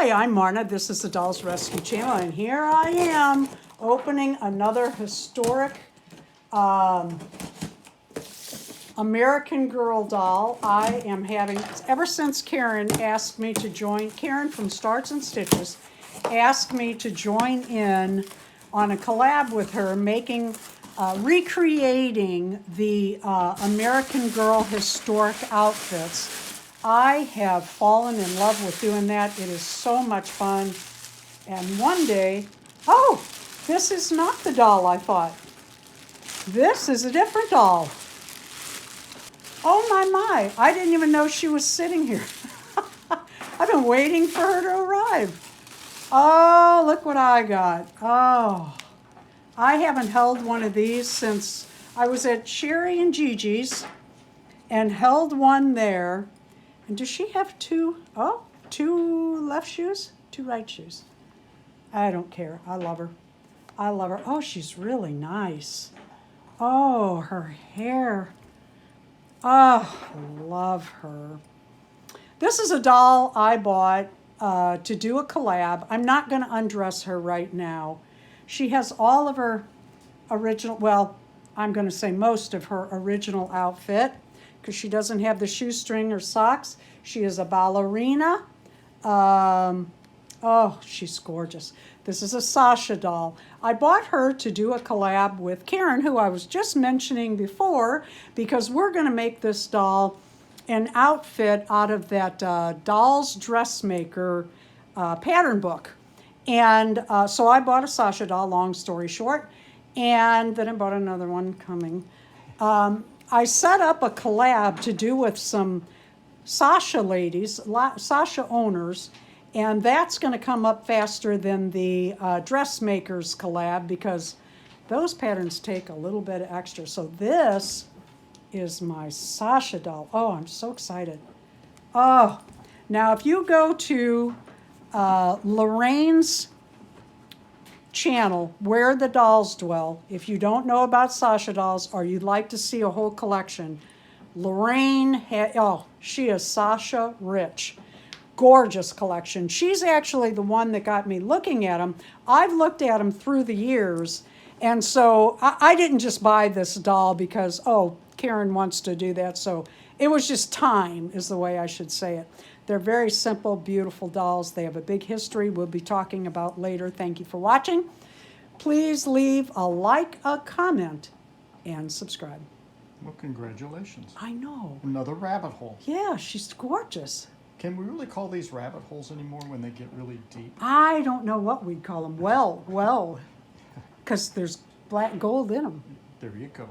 Hi, I'm Marna. This is the Dolls Rescue Channel, and here I am opening another historic American Girl doll. I am having, ever since Karen asked me to join, Karen from Starts and Stitches asked me to join in on a collab with her, making, recreating the American Girl historic outfits. I have fallen in love with doing that. It is so much fun. And one day, oh, this is not the doll I thought. This is a different doll. Oh my, I didn't even know she was sitting here. I've been waiting for her to arrive. Oh, look what I got. Oh, I haven't held one of these since I was at Sherry and Gigi's and held one there. And does she have two left shoes? Two right shoes. I don't care. I love her. I love her. Oh, she's really nice. Oh, her hair. Oh, love her. This is a doll I bought to do a collab. I'm not going to undress her right now. She has all of her original, well, I'm going to say most of her original outfit, because she doesn't have the shoestring or socks. She is a ballerina. Oh, she's gorgeous. This is a Shasha doll. I bought her to do a collab with Karen, who I was just mentioning before, because we're going to make this doll an outfit out of that Dolls Dressmaker pattern book. And so I bought a Shasha doll, long story short, and then I bought another one coming. I set up a collab to do with some Shasha ladies, Shasha owners, and that's going to come up faster than the dressmakers collab because those patterns take a little bit extra. So this is my Shasha doll. Oh, I'm so excited. Oh, now if you go to Lorraine's channel, Where the Dolls Dwell, if you don't know about Shasha dolls or you'd like to see a whole collection, Lorraine, she is Shasha rich. Gorgeous collection. She's actually the one that got me looking at them. I've looked at them through the years, and so I didn't just buy this doll because, oh, Karen wants to do that, so it was just time is the way I should say it. They're very simple, beautiful dolls. They have a big history we'll be talking about later. Thank you for watching. Please leave a like, a comment, and subscribe. Well, congratulations. I know. Another rabbit hole. Yeah, she's gorgeous. Can we really call these rabbit holes anymore when they get really deep? I don't know what we'd call them. Well, because there's black gold in them. There you go.